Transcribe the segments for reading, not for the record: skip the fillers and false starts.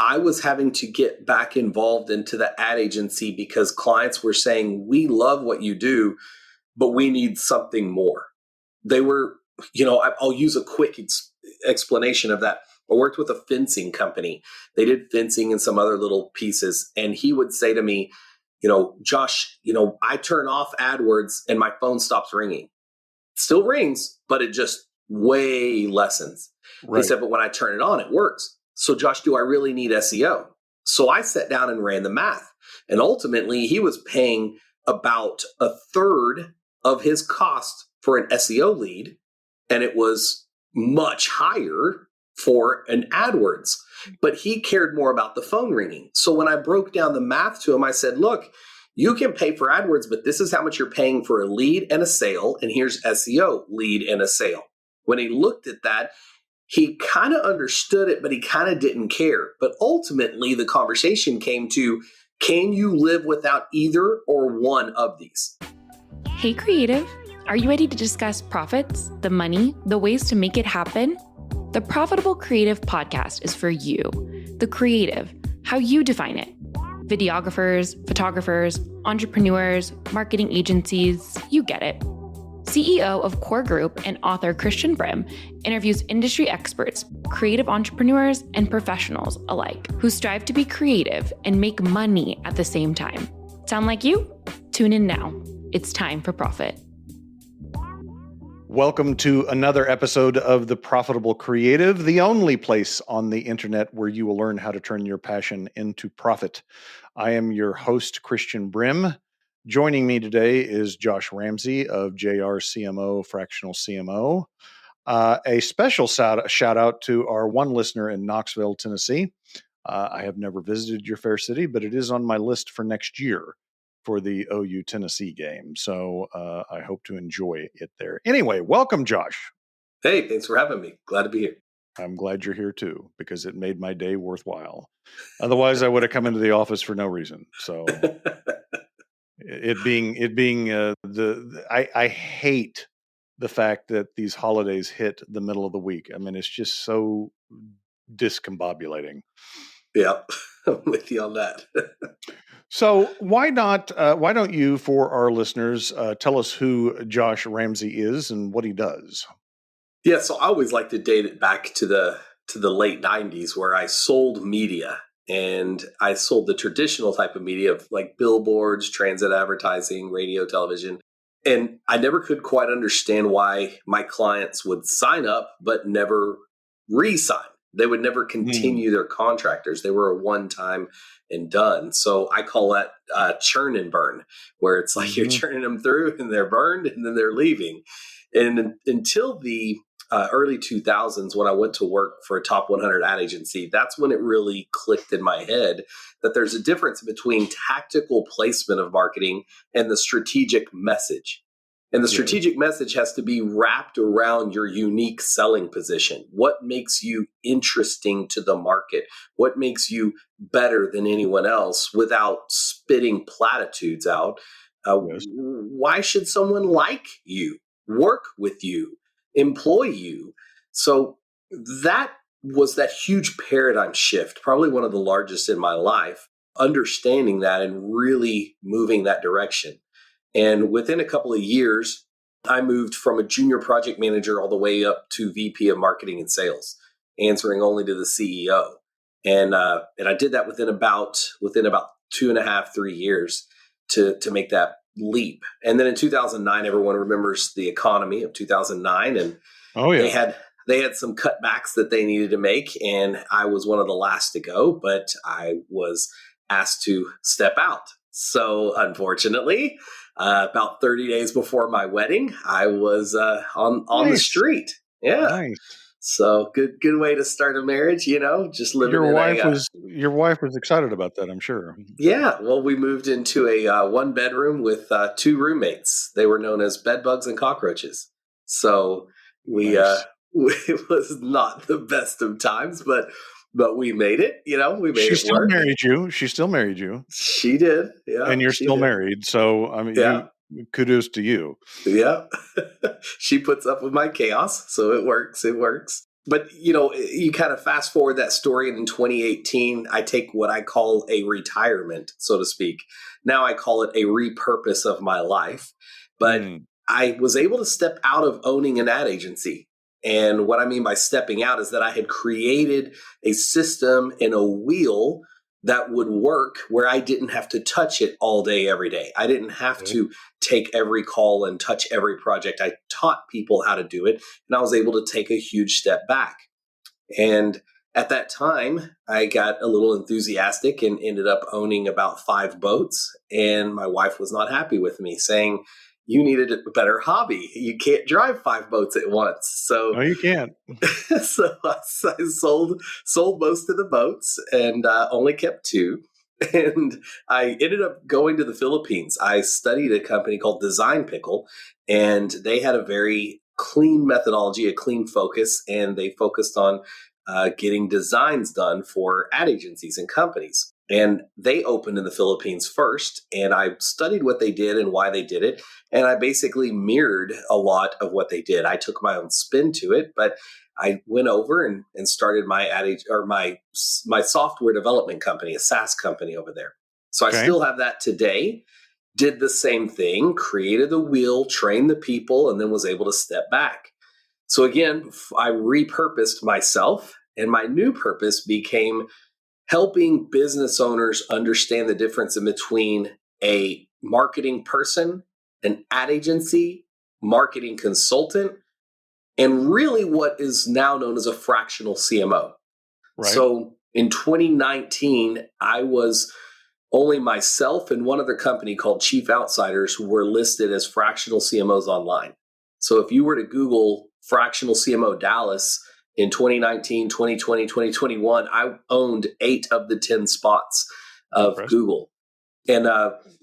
I was having to get back involved into the ad agency because clients were saying, we love what you do, but we need something more. They were, I'll use a quick explanation of that. I worked with a fencing company. They did fencing and some other little pieces. And he would say to me, Josh, I turn off AdWords and my phone stops ringing. It still rings, but it just way lessens. Right. He said, but when I turn it on, it works. So Josh, do I really need SEO? So I sat down and ran the math. And ultimately, he was paying about a third of his cost for an SEO lead. And it was much higher for an AdWords. But he cared more about the phone ringing. So when I broke down the math to him, I said, look, you can pay for AdWords, but this is how much you're paying for a lead and a sale. And here's SEO, lead and a sale. When he looked at that, he kind of understood it, but he kind of didn't care. But ultimately, the conversation came to, can you live without either or one of these? Hey, creative. Are you ready to discuss profits, the money, the ways to make it happen? The Profitable Creative Podcast is for you, the creative, how you define it. Videographers, photographers, entrepreneurs, marketing agencies, you get it. CEO of Core Group and author Christian Brim interviews industry experts, creative entrepreneurs, and professionals alike who strive to be creative and make money at the same time. Sound like you? Tune in now. It's time for profit. Welcome to another episode of The Profitable Creative, the only place on the internet where you will learn how to turn your passion into profit. I am your host, Christian Brim. Joining me today is Josh Ramsey of JR CMO, Fractional CMO. A special shout out to our one listener in Knoxville, Tennessee. I have never visited your fair city, but it is on my list for next year for the OU Tennessee game. So I hope to enjoy it there. Anyway, welcome, Josh. Hey, thanks for having me. Glad to be here. I'm glad you're here too, because it made my day worthwhile. Otherwise, I would have come into the office for no reason. So I hate the fact that these holidays hit the middle of the week. I mean, it's just so discombobulating. Yeah, I'm with you on that. So why don't you, for our listeners, tell us who Josh Ramsey is and what he does? Yeah, so I always like to date it back to the late 90s where I sold media, and I sold the traditional type of media of like billboards, transit advertising, radio, television. And I never could quite understand why my clients would sign up but never re-sign. They would never continue their contractors. They were a one-time and done. So I call that churn and burn, where it's like you're churning them through and they're burned and then they're leaving. And until the early 2000s, when I went to work for a top 100 ad agency, that's when it really clicked in my head that there's a difference between tactical placement of marketing and the strategic message. And the strategic message has to be wrapped around your unique selling position. What makes you interesting to the market? What makes you better than anyone else without spitting platitudes out? Why should someone like you, work with you, employ you? So that was that huge paradigm shift, probably one of the largest in my life, understanding that and really moving that direction. And within a couple of years, I moved from a junior project manager all the way up to VP of marketing and sales, answering only to the CEO. And I did that within about 2.5-3 years to make that leap. And then in 2009, everyone remembers the economy of 2009, and they had some cutbacks that they needed to make, and I was one of the last to go, but I was asked to step out. So unfortunately, about 30 days before my wedding, I was on the street. Yeah. Nice. So good way to start a marriage, just living Your wife was excited about that, I'm sure. Yeah. Well, we moved into a one bedroom with 2 roommates. They were known as bed bugs and cockroaches. So it was not the best of times, but we made it, we made it work. She still married you. She did. Yeah. And you're still married. So, I mean, kudos to you. Yeah. She puts up with my chaos. So it works. But, you kind of fast forward that story, and in 2018, I take what I call a retirement, so to speak. Now I call it a repurpose of my life. But Mm. I was able to step out of owning an ad agency. And what I mean by stepping out is that I had created a system and a wheel that would work where I didn't have to touch it all day, every day. I didn't have to take every call and touch every project. I taught people how to do it, and I was able to take a huge step back. And at that time, I got a little enthusiastic and ended up owning about 5 boats. And my wife was not happy with me, saying, "You needed a better hobby. You can't drive 5 boats at once." So No, you can't. so I sold most of the boats and only kept 2. And I ended up going to the Philippines. I studied a company called Design Pickle, and they had a very clean methodology, a clean focus, and they focused on getting designs done for ad agencies and companies. And they opened in the Philippines first, and I studied what they did and why they did it. And I basically mirrored a lot of what they did. I took my own spin to it, but I went over and started my my software development company, a SaaS company over there. So I Okay. still have that today. Did the same thing, created the wheel, trained the people, and then was able to step back. So again, I repurposed myself, and my new purpose became helping business owners understand the difference in between a marketing person, an ad agency, marketing consultant, and really what is now known as a fractional CMO. Right. So in 2019, I was only myself and one other company called Chief Outsiders were listed as fractional CMOs online. So if you were to Google fractional CMO Dallas in 2019, 2020, 2021, I owned 8 of the 10 spots of Impressive. Google. And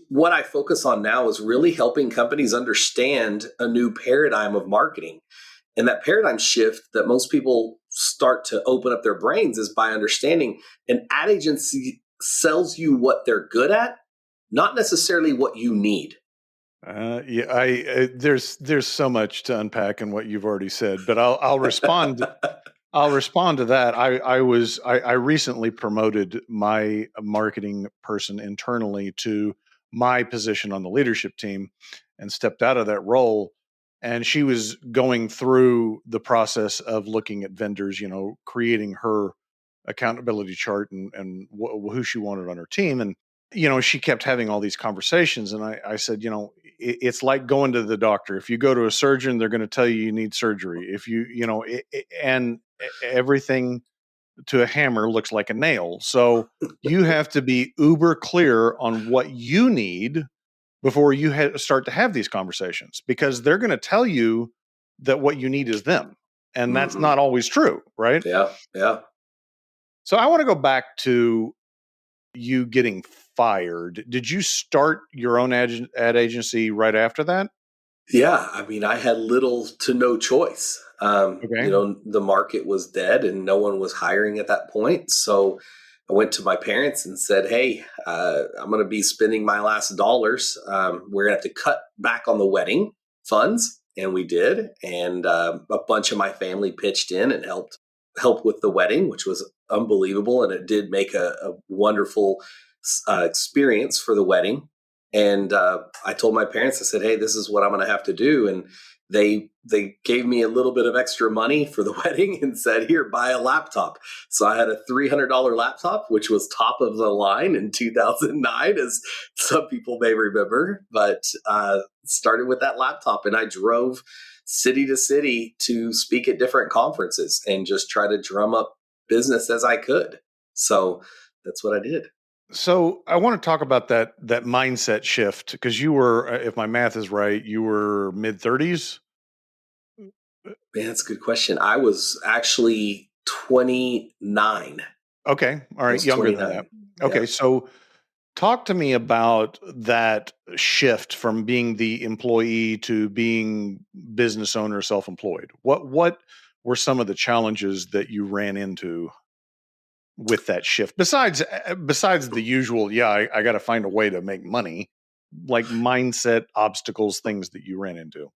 what I focus on now is really helping companies understand a new paradigm of marketing. And that paradigm shift that most people start to open up their brains is by understanding an ad agency sells you what they're good at, not necessarily what you need. There's so much to unpack in what you've already said, but I'll respond. I'll respond to that. I recently promoted my marketing person internally to my position on the leadership team and stepped out of that role. And she was going through the process of looking at vendors, creating her accountability chart and who she wanted on her team. And, she kept having all these conversations. And I said, it's like going to the doctor. If you go to a surgeon, they're going to tell you need surgery. If and everything to a hammer looks like a nail. So you have to be uber clear on what you need before you start to have these conversations, because they're going to tell you that what you need is them. And that's Mhm. not always true, right? Yeah, yeah. So I want to go back to you getting fired. Did you start your own ad agency right after that? Yeah, I mean, I had little to no choice. Okay. The market was dead and no one was hiring at that point. So I went to my parents and said, "Hey, I'm going to be spending my last dollars. We're going to have to cut back on the wedding funds." And we did. And a bunch of my family pitched in and helped with the wedding, which was unbelievable. And it did make a wonderful experience for the wedding. And I told my parents, I said, "Hey, this is what I'm going to have to do." And they gave me a little bit of extra money for the wedding and said, "Here, buy a laptop." So I had a $300 laptop, which was top of the line in 2009, as some people may remember. But started with that laptop, and I drove city to city to speak at different conferences and just try to drum up business as I could. So that's what I did. So I want to talk about that mindset shift, because you were, if my math is right, you were mid 30s. Man, that's a good question. I was actually 29. Okay, all I right, was younger than that. 29. Yeah. Okay, so talk to me about that shift from being the employee to being business owner, self-employed. What were some of the challenges that you ran into with that shift? Besides the usual, I got to find a way to make money, like mindset obstacles, things that you ran into.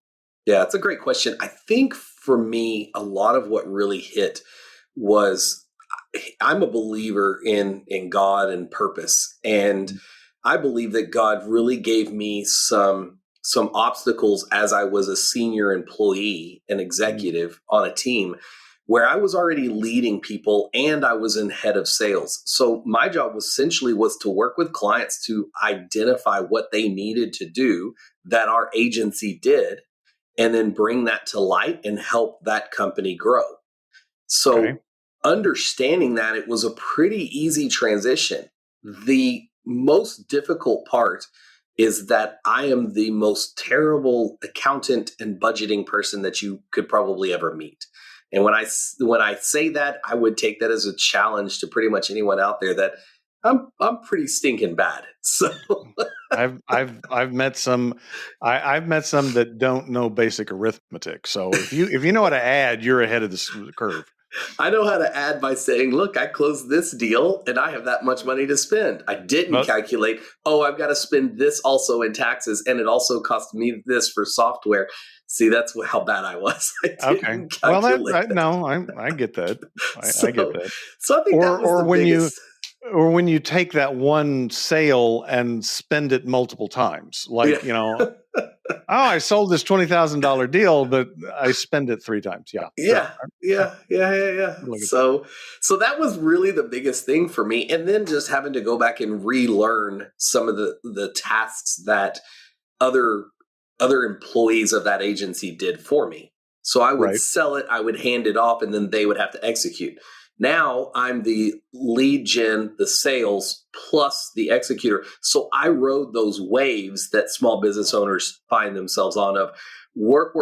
Yeah, it's a great question. I think for me, a lot of what really hit was I'm a believer in God and purpose. And I believe that God really gave me some obstacles as I was a senior employee and executive on a team where I was already leading people and I was in head of sales. So my job was to work with clients to identify what they needed to do that our agency did, and then bring that to light and help that company grow. Okay. So understanding that, it was a pretty easy transition. The most difficult part is that I am the most terrible accountant and budgeting person that you could probably ever meet. And when I say that, I would take that as a challenge to pretty much anyone out there that I'm pretty stinking bad. So I've met some I've met some that don't know basic arithmetic. So if you know how to add, you're ahead of the curve. I know how to add by saying, look, I closed this deal and I have that much money to spend. I didn't But calculate, I've got to spend this also in taxes, and it also cost me this for software. See, that's how bad I was. I okay, didn't well calculate. no, I get that. I get that. So I think that was Or the when biggest. when you take that one sale and spend it multiple times, like Yeah. I sold this $20,000 deal, but I spend it 3 times. Yeah, sure. Yeah. Look at that. So that was really the biggest thing for me. And then just having to go back and relearn some of the tasks that other employees of that agency did for me. So I would Right. sell it, I would hand it off, and then they would have to execute. Now I'm the lead gen, the sales, plus the executor. So I rode those waves that small business owners find themselves on of work,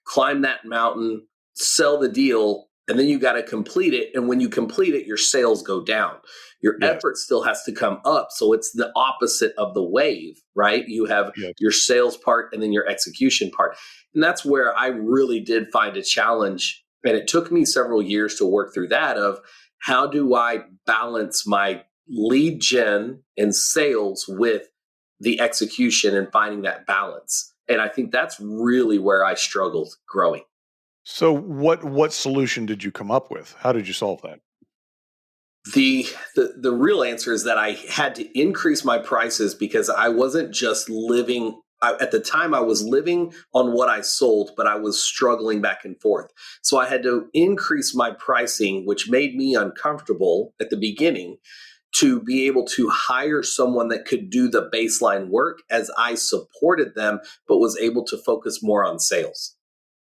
climb that mountain, sell the deal, and then you got to complete it. And when you complete it, your sales go down. Your Yes. effort still has to come up. So it's the opposite of the wave, right? You have Yes. your sales part and then your execution part. And that's where I really did find a challenge. And it took me several years to work through that of how do I balance my lead gen and sales with the execution and finding that balance. And I think that's really where I struggled growing. So what solution did you come up with? How did you solve that? The real answer is that I had to increase my prices because I wasn't just living. At the time, I was living on what I sold, but I was struggling back and forth. So I had to increase my pricing, which made me uncomfortable at the beginning, to be able to hire someone that could do the baseline work as I supported them, but was able to focus more on sales.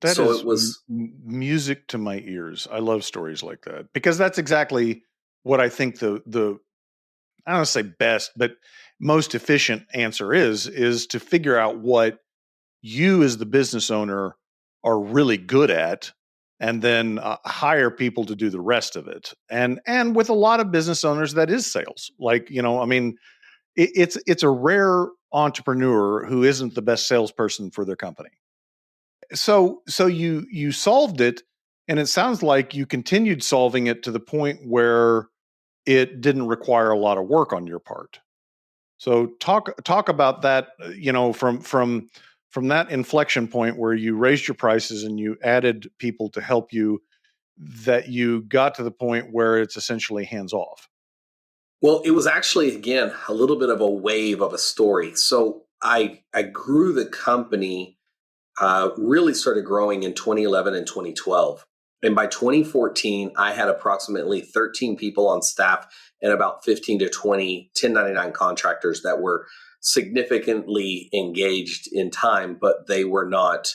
That So is it was, music to my ears. I love stories like that because that's exactly what I think the I don't want to say best, but most efficient answer is to figure out what you as the business owner are really good at, and then hire people to do the rest of it. And with a lot of business owners, that is sales. Like I mean, it's a rare entrepreneur who isn't the best salesperson for their company. So you solved it, and it sounds like you continued solving it to the point where it didn't require a lot of work on your part. So talk about that, from that inflection point where you raised your prices and you added people to help you, that you got to the point where it's essentially hands off. well, it was actually, again, a little bit of a wave of a story. So I grew the company, really started growing in 2011 and 2012. And by 2014, I had approximately 13 people on staff and about 15 to 20 1099 contractors that were significantly engaged in time, but they were not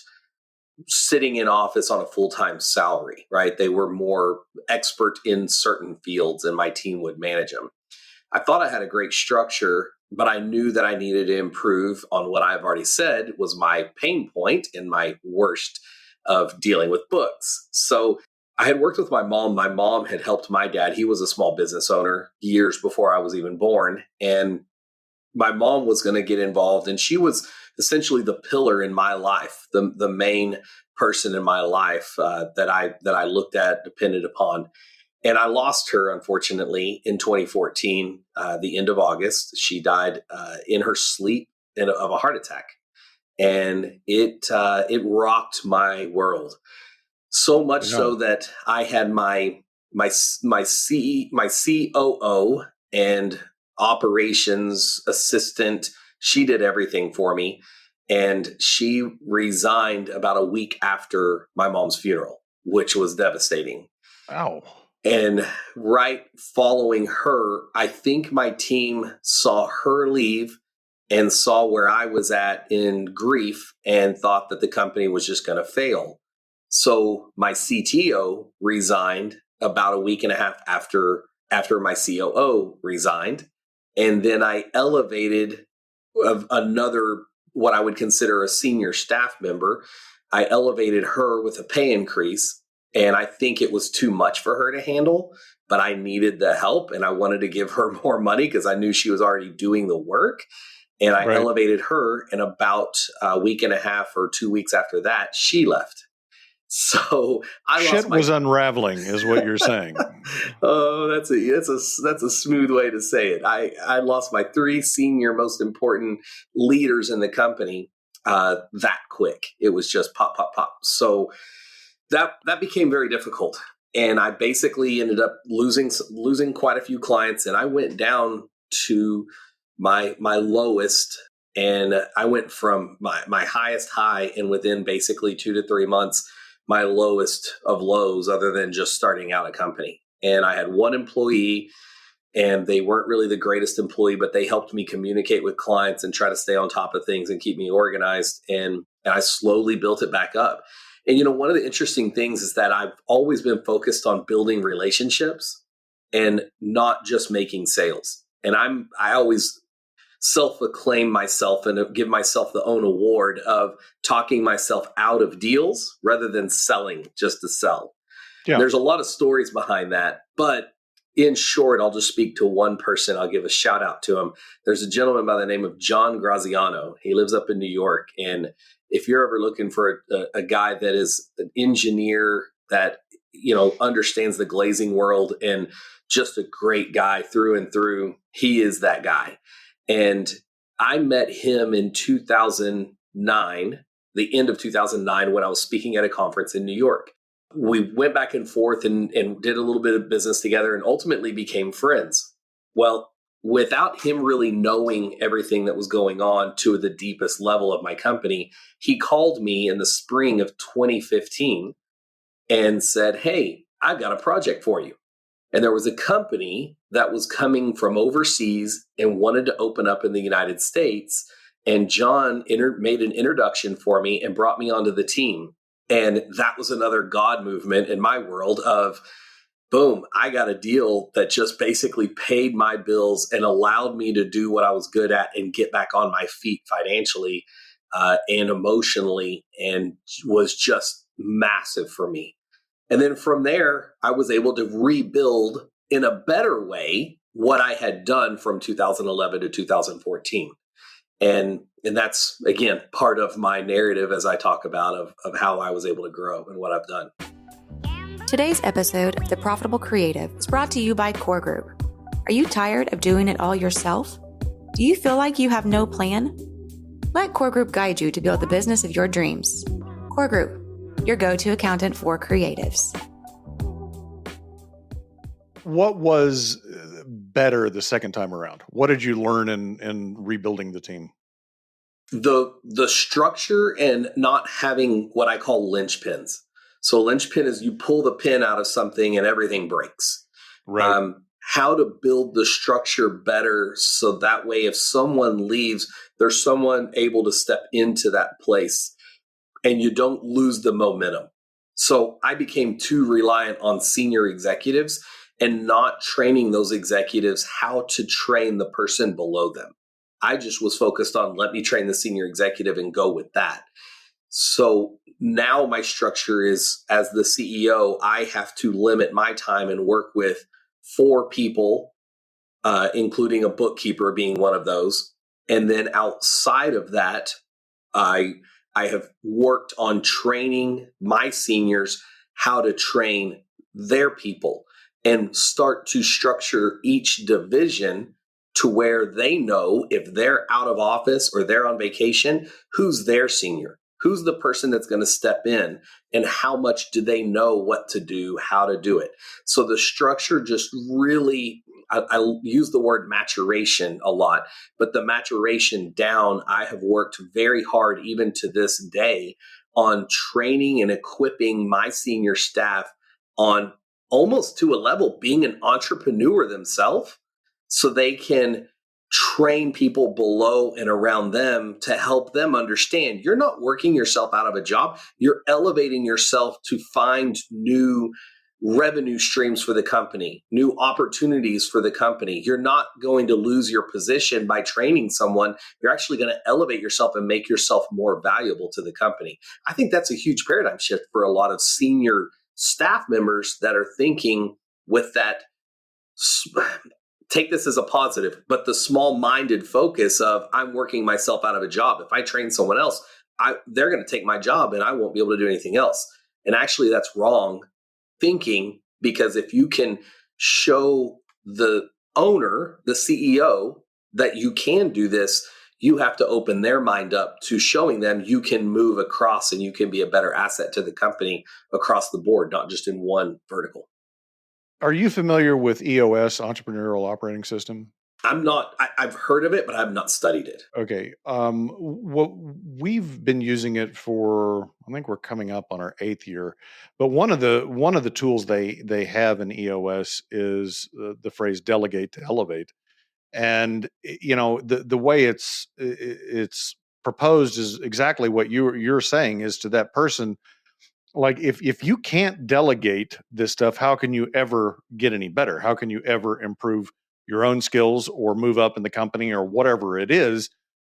sitting in office on a full-time salary, right? They were more expert in certain fields and my team would manage them. I thought I had a great structure, but I knew that I needed to improve on what I've already said was my pain point and my worst of dealing with books. So I had worked with my mom. My mom had helped my dad. He was a small business owner years before I was even born. And my mom was going to get involved, and she was essentially the pillar in my life, the main person in my life that I looked at, depended upon. And I lost her, unfortunately, in 2014, the end of August. She died in her sleep of a heart attack, and it rocked my world. So much Yeah. so that I had my COO and operations assistant. She did everything for me. And she resigned about a week after my mom's funeral, which was devastating. Wow. And right following her, I think my team saw her leave and saw where I was at in grief and thought that the company was just going to fail. So my CTO resigned about a week and a half after my COO resigned. And then I elevated another, what I would consider a senior staff member. I elevated her with a pay increase. And I think it was too much for her to handle, but I needed the help and I wanted to give her more money because I knew she was already doing the work. And I elevated her, and about a week and a half or 2 weeks after that, she left. So Shit was unraveling, is what you're saying. Oh, that's a smooth way to say it. I lost my 3 senior most important leaders in the company that quick. It was just pop, pop, pop. So that became very difficult, and I basically ended up losing quite a few clients, and I went down to my lowest, and I went from my highest high, and within basically 2 to 3 months, my lowest of lows, other than just starting out a company. And I had 1 employee, and they weren't really the greatest employee, but they helped me communicate with clients and try to stay on top of things and keep me organized. And I slowly built it back up. And, one of the interesting things is that I've always been focused on building relationships and not just making sales. And I always self-acclaim myself and give myself the own award of talking myself out of deals rather than selling just to sell. Yeah. There's a lot of stories behind that, but in short, I'll just speak to one person. I'll give a shout out to him. There's a gentleman by the name of John Graziano. He lives up in New York. And if you're ever looking for a guy that is an engineer that, understands the glazing world and just a great guy through and through, he is that guy. And I met him in 2009, the end of 2009, when I was speaking at a conference in New York. We went back and forth and did a little bit of business together and ultimately became friends. Well, without him really knowing everything that was going on to the deepest level of my company, he called me in the spring of 2015 and said, "Hey, I've got a project for you." And there was a company that was coming from overseas and wanted to open up in the United States. And John made an introduction for me and brought me onto the team. And that was another God movement in my world of, boom, I got a deal that just basically paid my bills and allowed me to do what I was good at and get back on my feet financially and emotionally, and was just massive for me. And then from there, I was able to rebuild in a better way what I had done from 2011 to 2014. And that's, again, part of my narrative as I talk about of how I was able to grow and what I've done. Today's episode of The Profitable Creative is brought to you by Core Group. Are you tired of doing it all yourself? Do you feel like you have no plan? Let Core Group guide you to build the business of your dreams. Core Group, your go-to accountant for creatives. What was better the second time around? What did you learn in rebuilding the team? The structure and not having what I call linchpins. So linchpin is you pull the pin out of something and everything breaks. Right. How to build the structure better so that way if someone leaves, there's someone able to step into that place and you don't lose the momentum. So I became too reliant on senior executives and not training those executives how to train the person below them. I just was focused on let me train the senior executive and go with that. So now my structure is, as the CEO, I have to limit my time and work with 4 people, including a bookkeeper being one of those. And then outside of that, I have worked on training my seniors how to train their people and start to structure each division to where they know if they're out of office or they're on vacation, who's their senior. Who's the person that's going to step in, and how much do they know what to do, how to do it? So the structure just really, I use the word maturation a lot, but the maturation down, I have worked very hard even to this day on training and equipping my senior staff on almost to a level being an entrepreneur themselves, so they can train people below and around them to help them understand you're not working yourself out of a job. You're elevating yourself to find new revenue streams for the company, new opportunities for the company. You're not going to lose your position by training someone. You're actually going to elevate yourself and make yourself more valuable to the company. I think that's a huge paradigm shift for a lot of senior staff members that are thinking with that. Take this as a positive, but the small-minded focus of I'm working myself out of a job. If I train someone else, they're going to take my job and I won't be able to do anything else. And actually that's wrong thinking, because if you can show the owner, the CEO, that you can do this, you have to open their mind up to showing them you can move across and you can be a better asset to the company across the board, not just in one vertical. Are you familiar with EOS, Entrepreneurial Operating System? I'm not. I've heard of it, but I've not studied it. Okay. What we've been using it for, I think we're coming up on our 8th year. But one of the tools they have in EOS is the phrase "delegate to elevate," and the way it's proposed is exactly what you're saying is to that person. Like if you can't delegate this stuff, how can you ever get any better? How can you ever improve your own skills or move up in the company or whatever it is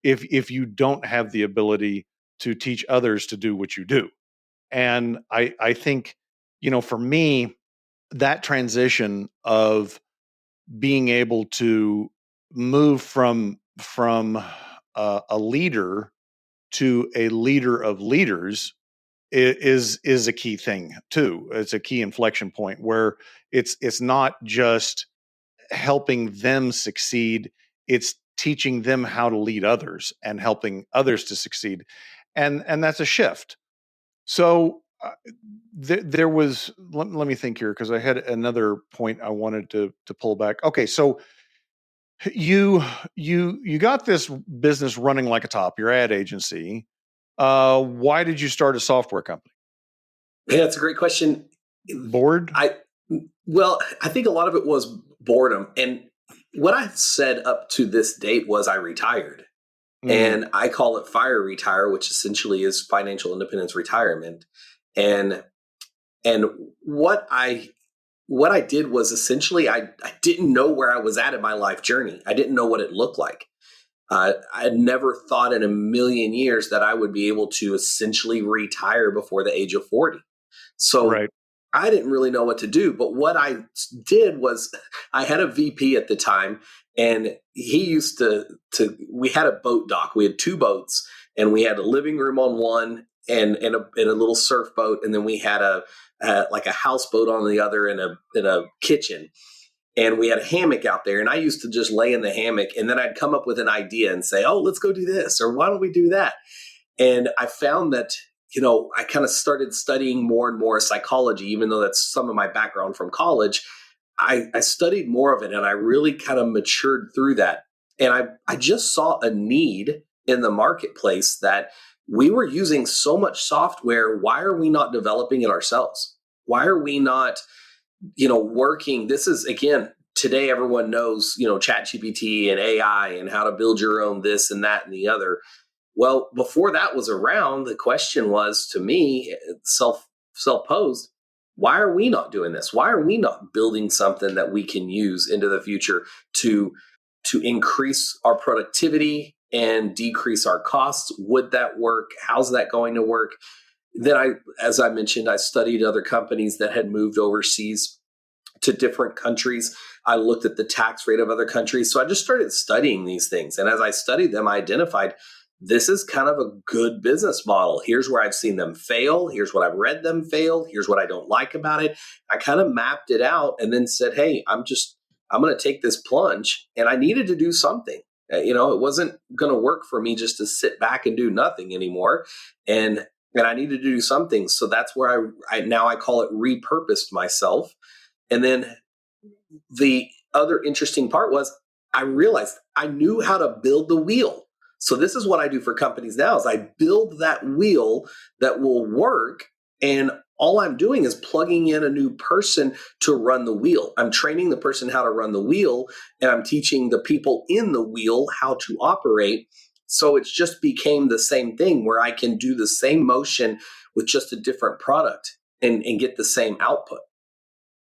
if you don't have the ability to teach others to do what you do? And I think, for me, that transition of being able to move from a leader to a leader of leaders is a key thing too. It's a key inflection point where it's not just helping them succeed, it's teaching them how to lead others and helping others to succeed, and that's a shift. So there was let me think here, because I had another point I wanted to pull back. Okay, so you got this business running like a top, your ad agency. Why did you start a software company? Yeah, that's a great question. Bored? I think a lot of it was boredom. And what I said up to this date was I retired. And I call it FIRE retire, which essentially is financial independence retirement. And what I did was essentially I didn't know where I was at in my life journey. I didn't know what it looked like. I had never thought in a million years that I would be able to essentially retire before the age of 40. So Right. I didn't really know what to do. But what I did was I had a VP at the time, and he used to we had a boat dock. We had 2 boats, and we had a living room on one and a little surf boat. And then we had a houseboat on the other and a kitchen. And we had a hammock out there, and I used to just lay in the hammock, and then I'd come up with an idea and say, oh, let's go do this, or why don't we do that? And I found that, I kind of started studying more and more psychology, even though that's some of my background from college. I studied more of it, and I really kind of matured through that. And I just saw a need in the marketplace that we were using so much software. Why are we not developing it ourselves? Why are we not working? This is, again, today everyone knows, ChatGPT and AI and how to build your own this and that and the other. Well, before that was around, the question was, to me, self-posed, why are we not doing this? Why are we not building something that we can use into the future to increase our productivity and decrease our costs? Would that work? How's that going to work? Then as I mentioned, I studied other companies that had moved overseas to different countries. I looked at the tax rate of other countries. So I just started studying these things. And as I studied them, I identified this is kind of a good business model. Here's where I've seen them fail. Here's what I've read them fail. Here's what I don't like about it. I kind of mapped it out and then said, hey, I'm going to take this plunge. And I needed to do something. It wasn't going to work for me just to sit back and do nothing anymore. And I needed to do something. So that's where I call it repurposed myself. And then the other interesting part was I realized I knew how to build the wheel. So this is what I do for companies now is I build that wheel that will work. And all I'm doing is plugging in a new person to run the wheel. I'm training the person how to run the wheel, and I'm teaching the people in the wheel how to operate. So it's just became the same thing where I can do the same motion with just a different product and get the same output.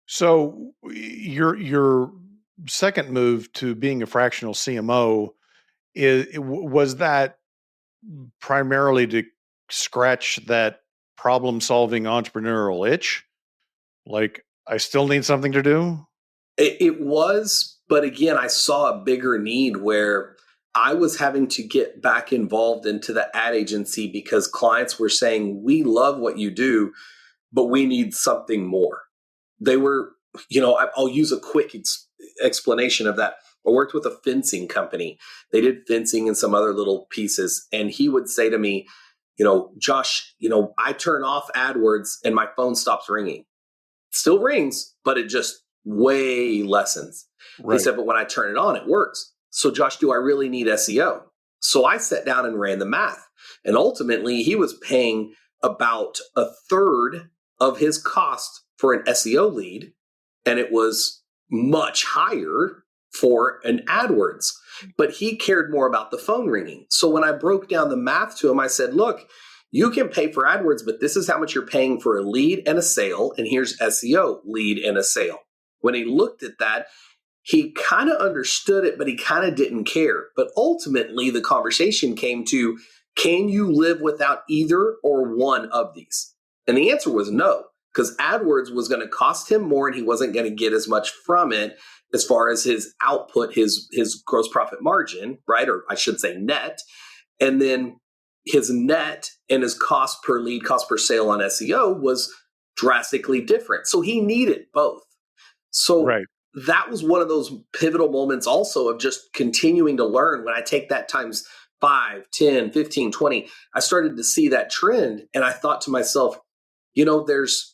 So your second move to being a fractional CMO was that primarily to scratch that problem-solving entrepreneurial itch? Like, I still need something to do? It was, but again, I saw a bigger need where I was having to get back involved into the ad agency because clients were saying, we love what you do, but we need something more. They were, I'll use a quick explanation of that. I worked with a fencing company. They did fencing and some other little pieces. And he would say to me, Josh, I turn off AdWords and my phone stops ringing. It still rings, but it just way lessens. Right. He said, but when I turn it on, it works. So Josh, do I really need SEO? So I sat down and ran the math. And ultimately, he was paying about a third of his cost for an SEO lead. And it was much higher for an AdWords. But he cared more about the phone ringing. So when I broke down the math to him, I said, look, you can pay for AdWords, but this is how much you're paying for a lead and a sale. And here's SEO, lead and a sale. When he looked at that, he kind of understood it, but he kind of didn't care. But ultimately, the conversation came to, can you live without either or one of these? And the answer was no, because AdWords was going to cost him more and he wasn't going to get as much from it as far as his output, his gross profit margin, right? Or I should say net. And then his net and his cost per lead, cost per sale on SEO was drastically different. So he needed both. So right. That was one of those pivotal moments also of just continuing to learn. When I take that times 5, 10, 15, 20, I started to see that trend. And I thought to myself, there's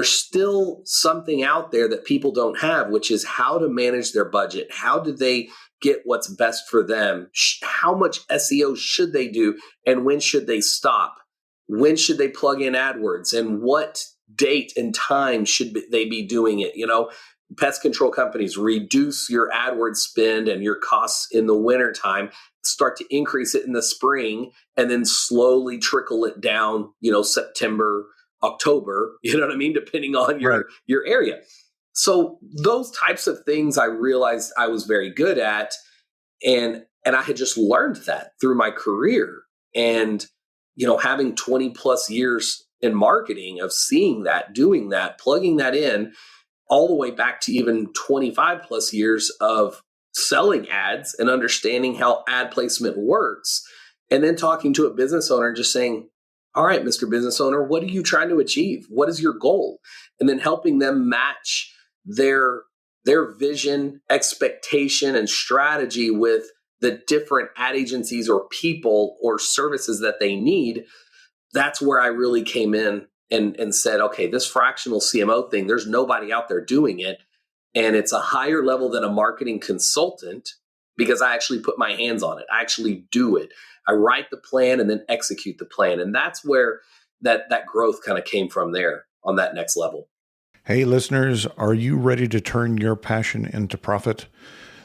still something out there that people don't have, which is how to manage their budget. How do they get what's best for them? How much SEO should they do? And when should they stop? When should they plug in AdWords? And what date and time should they be doing it? Pest control companies, reduce your AdWords spend and your costs in the wintertime, start to increase it in the spring, and then slowly trickle it down, September, October, depending on your area. So those types of things I realized I was very good at. And I had just learned that through my career. And, having 20 plus years in marketing of seeing that, doing that, plugging that in, all the way back to even 25 plus years of selling ads and understanding how ad placement works. And then talking to a business owner and just saying, all right, Mr. Business Owner, what are you trying to achieve? What is your goal? And then helping them match their vision, expectation, and strategy with the different ad agencies or people or services that they need. That's where I really came in and said, okay, this fractional CMO thing, there's nobody out there doing it. And it's a higher level than a marketing consultant because I actually put my hands on it. I actually do it. I write the plan and then execute the plan. And that's where that growth kind of came from there on that next level. Hey, listeners, are you ready to turn your passion into profit?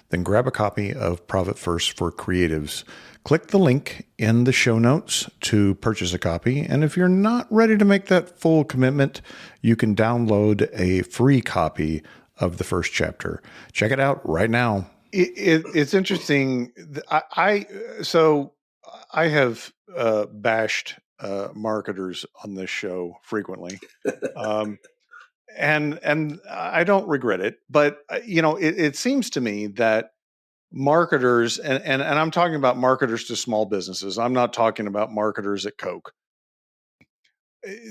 Then grab a copy of Profit First for Creatives. Click the link in the show notes to purchase a copy. And if you're not ready to make that full commitment, you can download a free copy of the first chapter. Check it out right now. It's interesting. I have bashed marketers on this show frequently. And I don't regret it, but it seems to me that marketers, and I'm talking about marketers to small businesses. I'm not talking about marketers at Coke.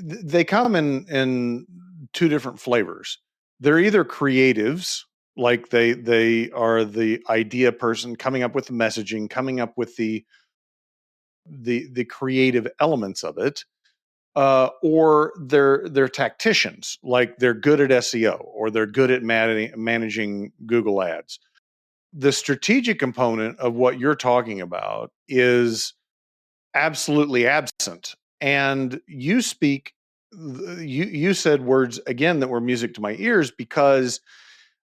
They come in two different flavors. They're either creatives, Like they are the idea person coming up with the messaging, coming up with the creative elements of it, or they're tacticians, like they're good at SEO or they're good at managing Google Ads. The strategic component of what you're talking about is absolutely absent. And you said words again that were music to my ears, because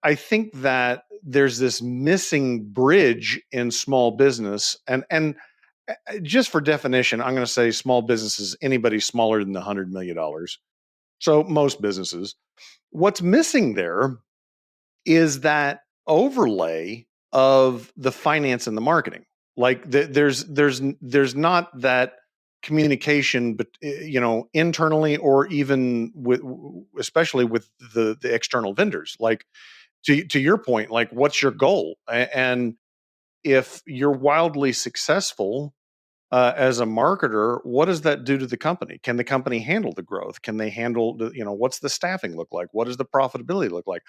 I think that there's this missing bridge in small business. And just for definition, I'm going to say small business is anybody smaller than $100 million. So most businesses. What's missing there is that overlay of the finance and the marketing. Like there's not that communication, but internally, or even with, especially with the external vendors. Like to your point, like what's your goal? And if you're wildly successful as a marketer, what does that do to the company? Can the company handle the growth? Can they handle what's the staffing look like? What does the profitability look like?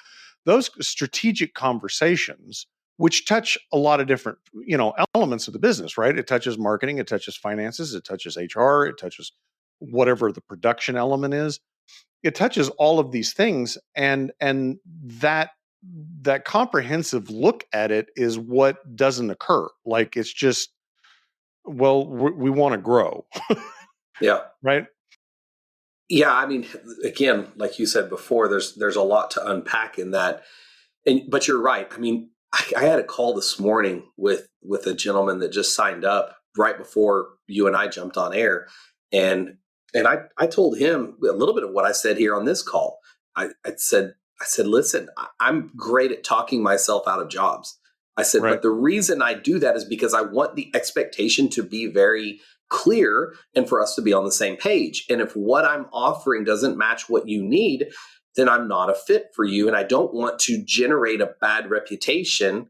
Those strategic conversations, which touch a lot of different elements of the business, right? It touches marketing, it touches finances, it touches HR, it touches whatever the production element is. It touches all of these things, and that comprehensive look at it is what doesn't occur. Like it's just, well, we want to grow. Yeah. Right. Yeah. I mean, again, like you said before, there's a lot to unpack in that. But you're right. I mean, I had a call this morning with a gentleman that just signed up right before you and I jumped on air. And I told him a little bit of what I said here on this call. I said, listen, I'm great at talking myself out of jobs. I said, right. But the reason I do that is because I want the expectation to be very clear and for us to be on the same page. And if what I'm offering doesn't match what you need, then I'm not a fit for you. And I don't want to generate a bad reputation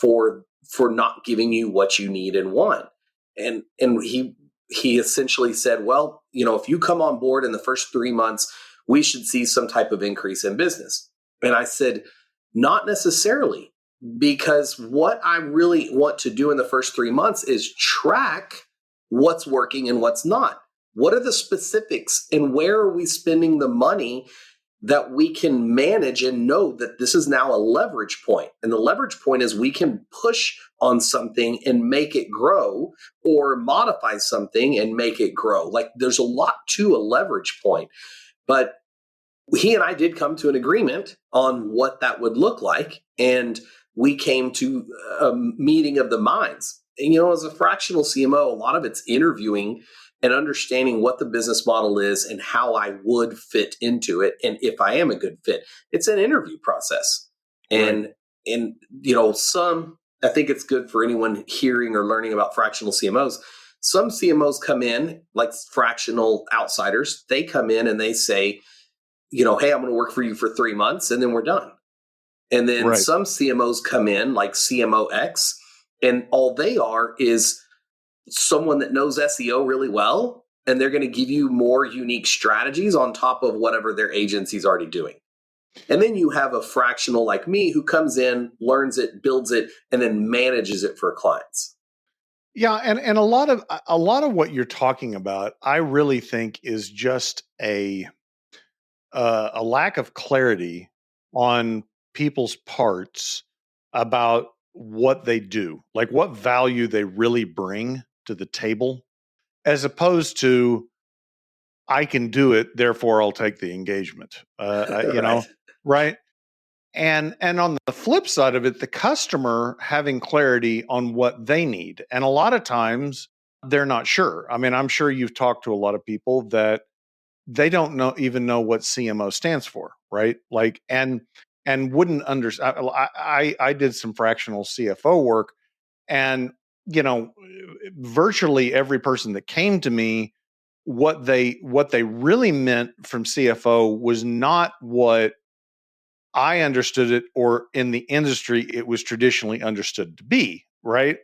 for not giving you what you need and want. And he essentially said, well, if you come on board in the first 3 months, we should see some type of increase in business. And I said, not necessarily, because what I really want to do in the first 3 months is track what's working and what's not. What are the specifics and where are we spending the money that we can manage and know that this is now a leverage point. And the leverage point is we can push on something and make it grow, or modify something and make it grow. Like there's a lot to a leverage point. But he and I did come to an agreement on what that would look like. And we came to a meeting of the minds. And, as a fractional CMO, a lot of it's interviewing and understanding what the business model is and how I would fit into it. And if I am a good fit, it's an interview process. And, I think it's good for anyone hearing or learning about fractional CMOs. Some CMOs come in like fractional outsiders. They come in and they say, hey, I'm going to work for you for 3 months and then we're done. And then some CMOs come in like CMO X, and all they are is someone that knows SEO really well, and they're going to give you more unique strategies on top of whatever their agency's already doing. And then you have a fractional like me who comes in, learns it, builds it, and then manages it for clients. Yeah, and a lot of what you're talking about, I really think is just a lack of clarity on people's parts about what they do, like what value they really bring to the table, as opposed to, I can do it, therefore I'll take the engagement. Right? And on the flip side of it, the customer having clarity on what they need. And a lot of times they're not sure. I mean, I'm sure you've talked to a lot of people that they don't even know what CMO stands for, right? Like, and wouldn't understand. I did some fractional CFO work, and virtually every person that came to me, what they really meant from CFO was not what I understood it, or in the industry it was traditionally understood to be, right?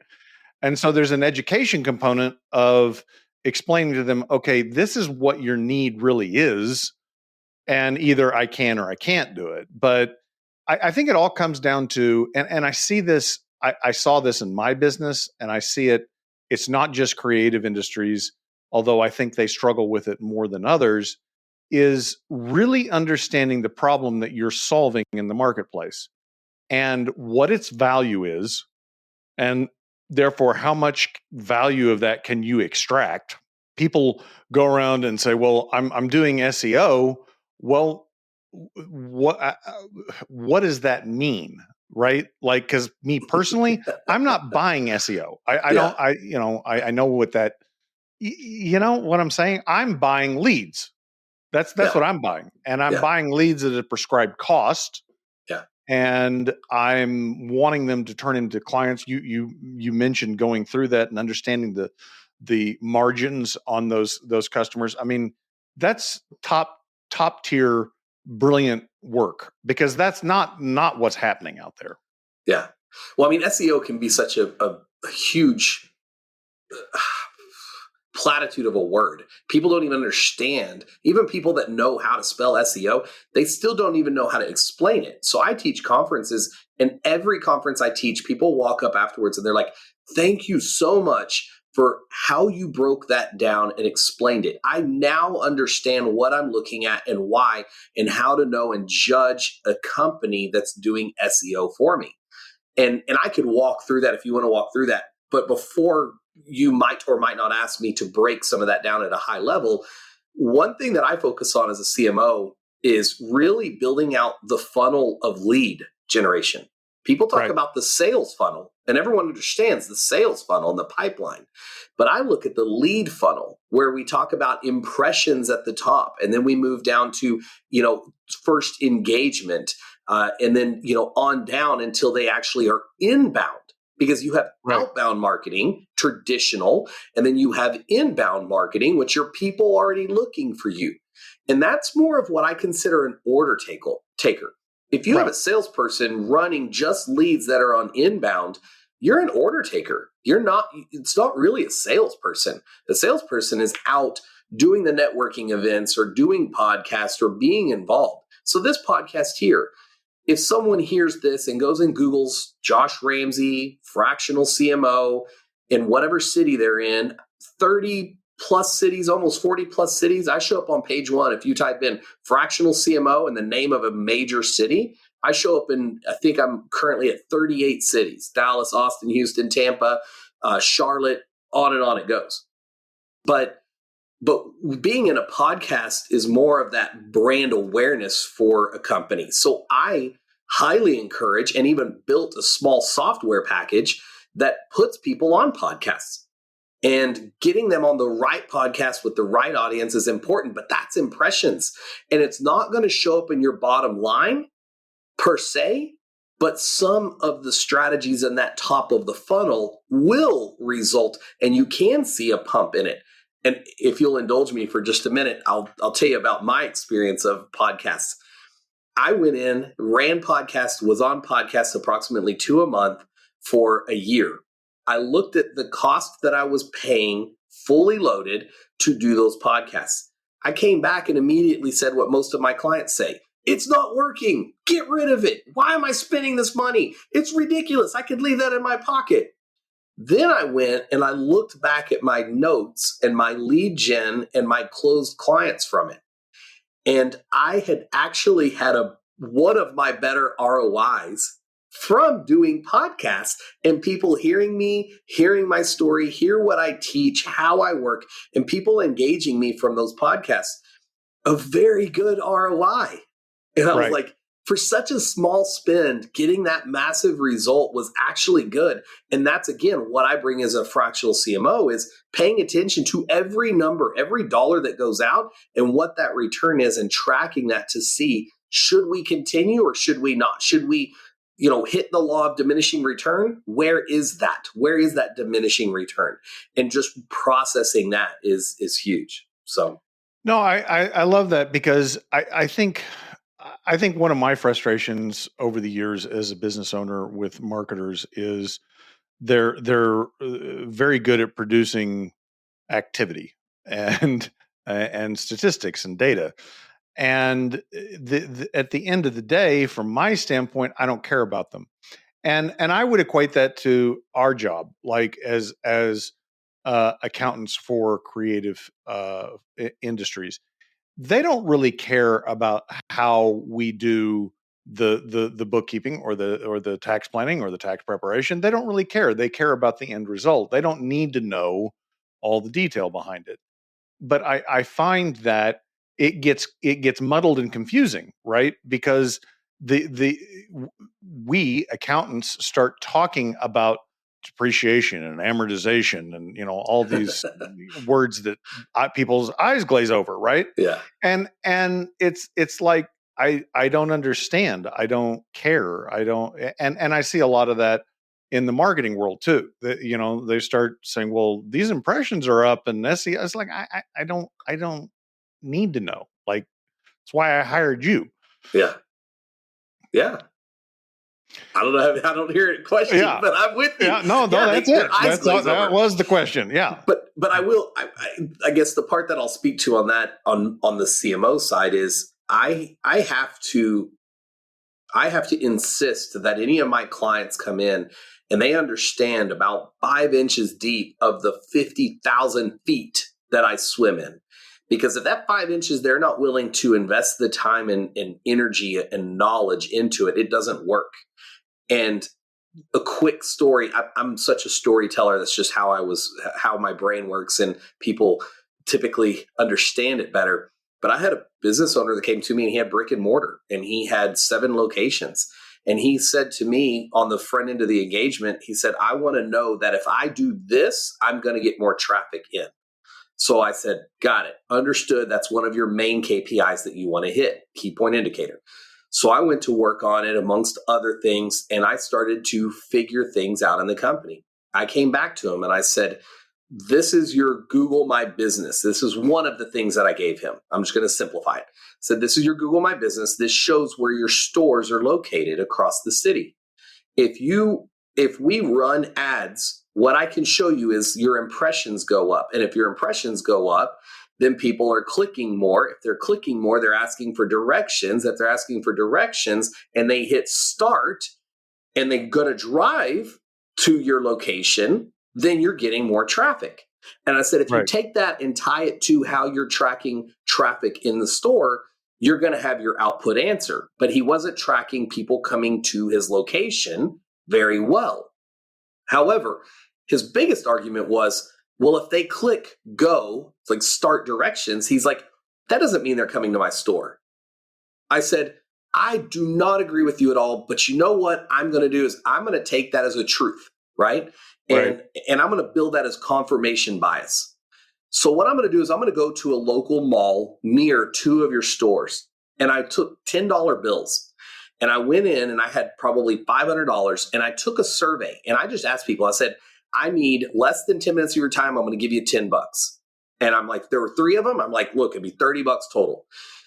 And so there's an education component of explaining to them, okay, this is what your need really is, and either I can or I can't do it. But I think it all comes down to, and I see this, I saw this in my business, and I see it, it's not just creative industries, although I think they struggle with it more than others, is really understanding the problem that you're solving in the marketplace and what its value is, and therefore how much value of that can you extract. People go around and say, well, I'm doing SEO. Well, what does that mean, right? Like, because me personally, I'm not buying SEO. I don't, I know what that, you know what I'm saying? I'm buying leads. That's what I'm buying, and I'm buying leads at a prescribed cost. Yeah. And I'm wanting them to turn into clients. You mentioned going through that and understanding the margins on those customers. I mean, that's top tier, brilliant work, because that's not what's happening out there. Yeah. Well, I mean, SEO can be such a huge platitude of a word. People don't even understand. Even people that know how to spell SEO, they still don't even know how to explain it. So I teach conferences, and every conference I teach, people walk up afterwards and they're like, thank you so much for how you broke that down and explained it. I now understand what I'm looking at and why, and how to know and judge a company that's doing SEO for me. And I could walk through that if you want to walk through that. But before you might or might not ask me to break some of that down at a high level, one thing that I focus on as a CMO is really building out the funnel of lead generation. People talk about the sales funnel, and everyone understands the sales funnel and the pipeline. But I look at the lead funnel, where we talk about impressions at the top, and then we move down to, first engagement, and then, on down until they actually are inbound. Because you have outbound marketing, traditional, and then you have inbound marketing, which are people already looking for you. And that's more of what I consider an order taker. If you have a salesperson running just leads that are on inbound, you're an order taker. It's not really a salesperson. The salesperson is out doing the networking events or doing podcasts or being involved. So this podcast here, if someone hears this and goes and Googles Josh Ramsey, Fractional CMO, in whatever city they're in, 30 plus cities, almost 40 plus cities, I show up on page one. If you type in Fractional CMO and the name of a major city, I show up I think I'm currently at 38 cities: Dallas, Austin, Houston, Tampa, Charlotte, on it goes. But being in a podcast is more of that brand awareness for a company. So I highly encourage, and even built a small software package that puts people on podcasts. And getting them on the right podcast with the right audience is important, but that's impressions. And it's not going to show up in your bottom line per se, but some of the strategies in that top of the funnel will result, and you can see a pump in it. And if you'll indulge me for just a minute, I'll tell you about my experience of podcasts. I went in, ran podcasts, was on podcasts approximately 2 a month for a year. I looked at the cost that I was paying fully loaded to do those podcasts. I came back and immediately said what most of my clients say: it's not working. Get rid of it. Why am I spending this money? It's ridiculous. I could leave that in my pocket. Then I went and I looked back at my notes and my lead gen and my closed clients from it. And I had actually had one of my better ROIs from doing podcasts, and people hearing me, hearing my story, hear what I teach, how I work, and people engaging me from those podcasts. A very good ROI. And I was like, for such a small spend, getting that massive result was actually good. And that's, again, what I bring as a fractional CMO, is paying attention to every number, every dollar that goes out, and what that return is, and tracking that to see, should we continue or should we not? Should we, hit the law of diminishing return? Where is that? Where is that diminishing return? And just processing that is huge. So. No, I love that, because I think one of my frustrations over the years as a business owner with marketers is they're very good at producing activity and statistics and data, And at the end of the day, from my standpoint, I don't care about them. And I would equate that to our job, like as accountants for creative industries. They don't really care about how we do the bookkeeping or the tax planning or the tax preparation. They don't really care. They care about the end result. They don't need to know all the detail behind it. But I find that it gets muddled and confusing, right? Because we accountants start talking about depreciation and amortization and all these words that people's eyes glaze over, right? Yeah. And it's like I don't understand. I don't care. I don't and I see a lot of that in the marketing world too. That they start saying, well, these impressions are up and SEO. It's like I don't need to know. Like, that's why I hired you. Yeah. Yeah. I don't know. I don't hear a question, but I'm with you. Yeah, no, that's it. That was the question. Yeah. But I will, I guess the part that I'll speak to on that, on the CMO side is I have to insist that any of my clients come in and they understand about 5 inches deep of the 50,000 feet that I swim in. Because if that 5 inches, they're not willing to invest the time and energy and knowledge into it, it doesn't work. And a quick story, I'm such a storyteller. That's just how my brain works, and people typically understand it better. But I had a business owner that came to me and he had brick and mortar and he had 7 locations. And he said to me on the front end of the engagement, he said, I want to know that if I do this, I'm going to get more traffic in. So I said, got it. Understood. That's one of your main KPIs that you want to hit, key point indicator. So I went to work on it amongst other things, and I started to figure things out in the company. I came back to him and I said, this is your Google My Business. This is one of the things that I gave him. I'm just going to simplify it. I said, this is your Google My Business. This shows where your stores are located across the city. If we run ads, what I can show you is your impressions go up. And if your impressions go up, then people are clicking more. If they're clicking more, they're asking for directions. If they're asking for directions and they hit start and they're going to drive to your location, then you're getting more traffic. And I said, if you take that and tie it to how you're tracking traffic in the store, you're going to have your output answer. But he wasn't tracking people coming to his location very well. However, his biggest argument was, well, if they click go, it's like start directions, he's like, that doesn't mean they're coming to my store. I said, I do not agree with you at all, but you know what I'm going to do is I'm going to take that as a truth, right? And I'm going to build that as confirmation bias. So what I'm going to do is I'm going to go to a local mall near 2 of your stores. And I took $10 bills and I went in and I had probably $500 and I took a survey and I just asked people, I said, I need less than 10 minutes of your time. I'm going to give you $10. And I'm like, there were 3 of them. I'm like, look, it'd be $30 total.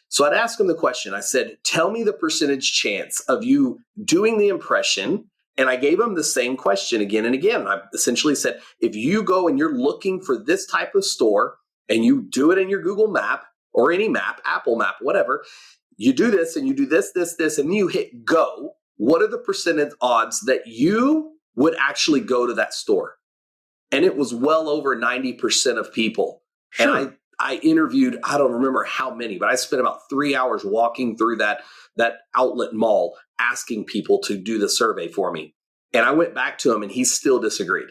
So I'd ask them the question. I said, tell me the percentage chance of you doing the impression. And I gave them the same question again and again. I essentially said, if you go and you're looking for this type of store and you do it in your Google map or any map, Apple map, whatever, you do this and you do this, and you hit go, what are the percentage odds that you would actually go to that store? And it was well over 90% of people. Sure. And I interviewed, I don't remember how many, but I spent about 3 hours walking through that outlet mall asking people to do the survey for me. And I went back to him and he still disagreed.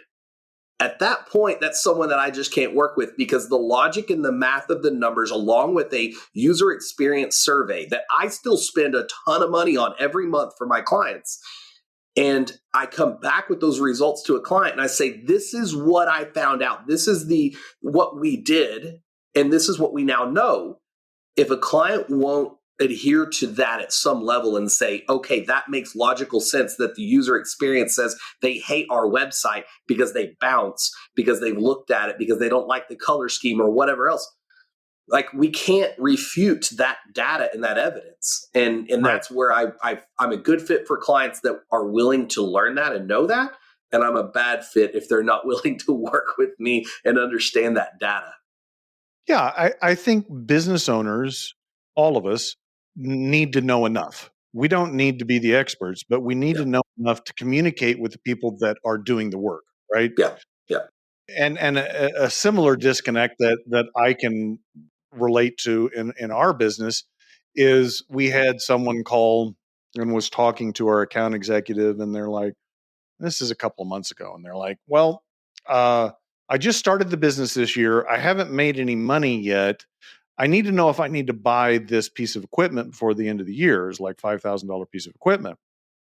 At that point, that's someone that I just can't work with, because the logic and the math of the numbers, along with a user experience survey that I still spend a ton of money on every month for my clients. And I come back with those results to a client and I say, this is what I found out. This is what we did. And this is what we now know. If a client won't adhere to that at some level and say, okay, that makes logical sense that the user experience says they hate our website because they bounce, because they've looked at it, because they don't like the color scheme or whatever else. Like, we can't refute that data and that evidence. And that's where I'm a good fit for clients that are willing to learn that and know that. And I'm a bad fit if they're not willing to work with me and understand that data. Yeah, I think business owners all of us, need to know enough. We don't need to be the experts, but we need to know enough to communicate with the people that are doing the work, right? Yeah. Yeah. And a similar disconnect that I can relate to in our business is we had someone call and was talking to our account executive, and they're like, this is a couple of months ago, and they're like, well, I just started the business this year. I haven't made any money yet. I need to know if I need to buy this piece of equipment before the end of the year. It's like $5,000 piece of equipment.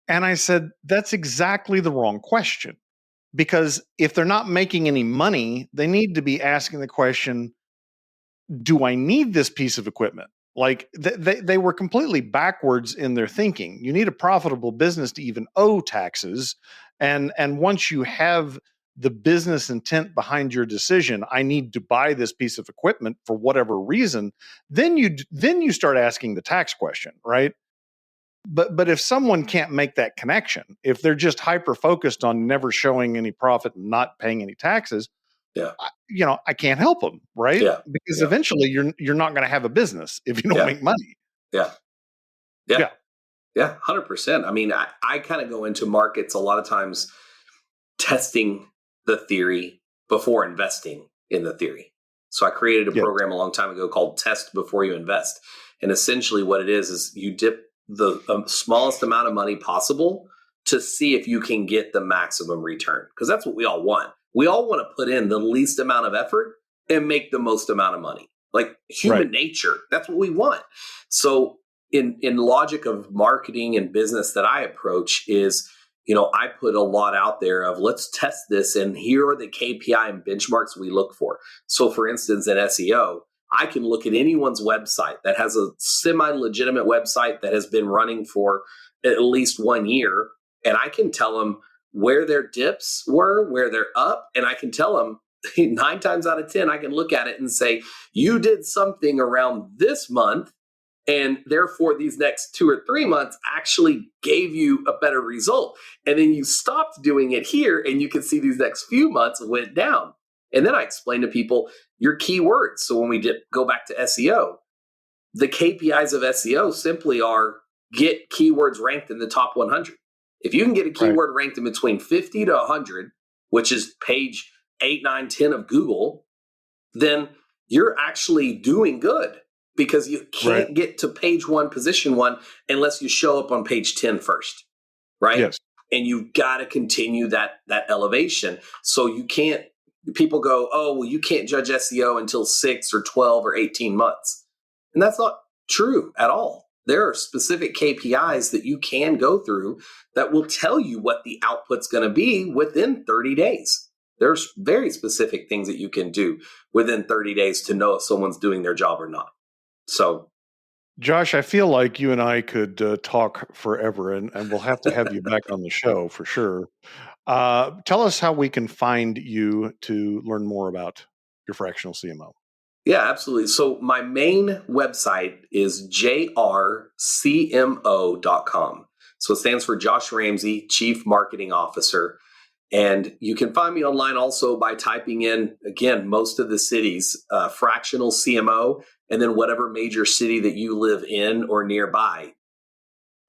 And I said, that's exactly the wrong question. Because if they're not making any money, they need to be asking the question, do I need this piece of equipment? Like they were completely backwards in their thinking. You need a profitable business to even owe taxes. And once you have the business intent behind your decision, I need to buy this piece of equipment for whatever reason, then you start asking the tax question, right? But if someone can't make that connection, if they're just hyper focused on never showing any profit and not paying any taxes, I can't help them, right? Yeah. Because eventually you're not going to have a business if you don't make money. Yeah. 100%. I mean, I kind of go into markets a lot of times testing the theory before investing in the theory. So I created a program a long time ago called Test Before You Invest. And essentially what it is you dip the smallest amount of money possible to see if you can get the maximum return. Because that's what we all want. We all want to put in the least amount of effort and make the most amount of money. Like human nature, that's what we want. So in logic of marketing and business that I approach is, I put a lot out there of let's test this and here are the KPI and benchmarks we look for. So for instance, in SEO, I can look at anyone's website that has a semi-legitimate website that has been running for at least 1 year, and I can tell them where their dips were, where they're up, and I can tell them 9 times out of 10, I can look at it and say, you did something around this month, and therefore these next 2 or 3 months actually gave you a better result. And then you stopped doing it here, and you can see these next few months went down. And then I explain to people your keywords. So when we go back to SEO, the KPIs of SEO simply are get keywords ranked in the top 100. If you can get a keyword ranked in between 50 to 100, which is page 8, 9, 10 of Google, then you're actually doing good because you can't get to page 1, position 1, unless you show up on page 10 first, right? Yes. And you've got to continue that elevation. So you can't. People go, oh, well, you can't judge SEO until 6 or 12 or 18 months. And that's not true at all. There are specific KPIs that you can go through that will tell you what the output's going to be within 30 days. There's very specific things that you can do within 30 days to know if someone's doing their job or not. So, Josh, I feel like you and I could talk forever, and we'll have to have you back on the show for sure. Tell us how we can find you to learn more about your fractional CMO. Yeah, absolutely. So my main website is jrcmo.com. So it stands for Josh Ramsey, Chief Marketing Officer. And you can find me online also by typing in, again, most of the cities, fractional CMO, and then whatever major city that you live in or nearby.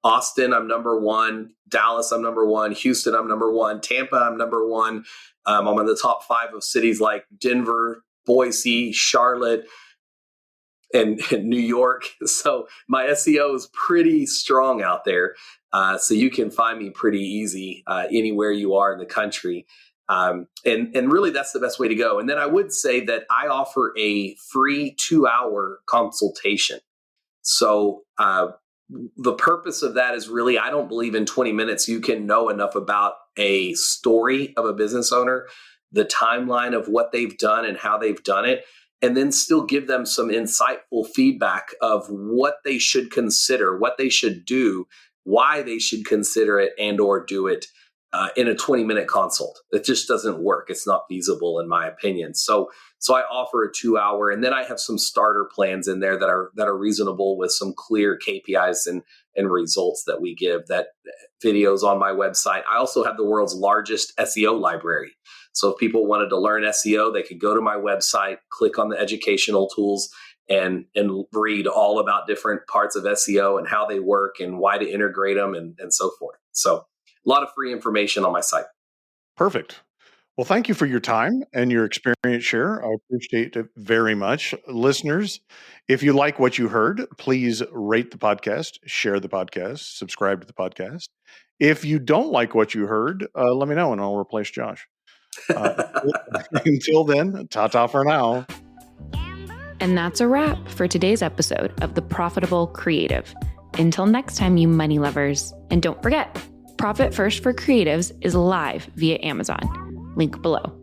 Austin, I'm number 1. Dallas, I'm number 1. Houston, I'm number 1. Tampa, I'm number 1. I'm in the top 5 of cities like Denver, Boise, Charlotte, and New York. So my SEO is pretty strong out there. So you can find me pretty easy anywhere you are in the country. And really, that's the best way to go. And then I would say that I offer a free 2-hour consultation. So the purpose of that is really, I don't believe in 20 minutes you can know enough about a story of a business owner, the timeline of what they've done and how they've done it, and then still give them some insightful feedback of what they should consider, what they should do, why they should consider it and or do it in a 20-minute consult. It just doesn't work. It's not feasible in my opinion. So I offer a 2-hour, and then I have some starter plans in there that are reasonable with some clear KPIs and results that we give, that videos on my website. I also have the world's largest SEO library. So if people wanted to learn SEO, they could go to my website, click on the educational tools, and read all about different parts of SEO and how they work and why to integrate them and so forth. So a lot of free information on my site. Perfect. Well, thank you for your time and your experience share. I appreciate it very much. Listeners, if you like what you heard, please rate the podcast, share the podcast, subscribe to the podcast. If you don't like what you heard, let me know and I'll replace Josh. Until then, ta-ta for now. And that's a wrap for today's episode of The Profitable Creative. Until next time, you money lovers. And don't forget, Profit First for Creatives is live via Amazon. Link below.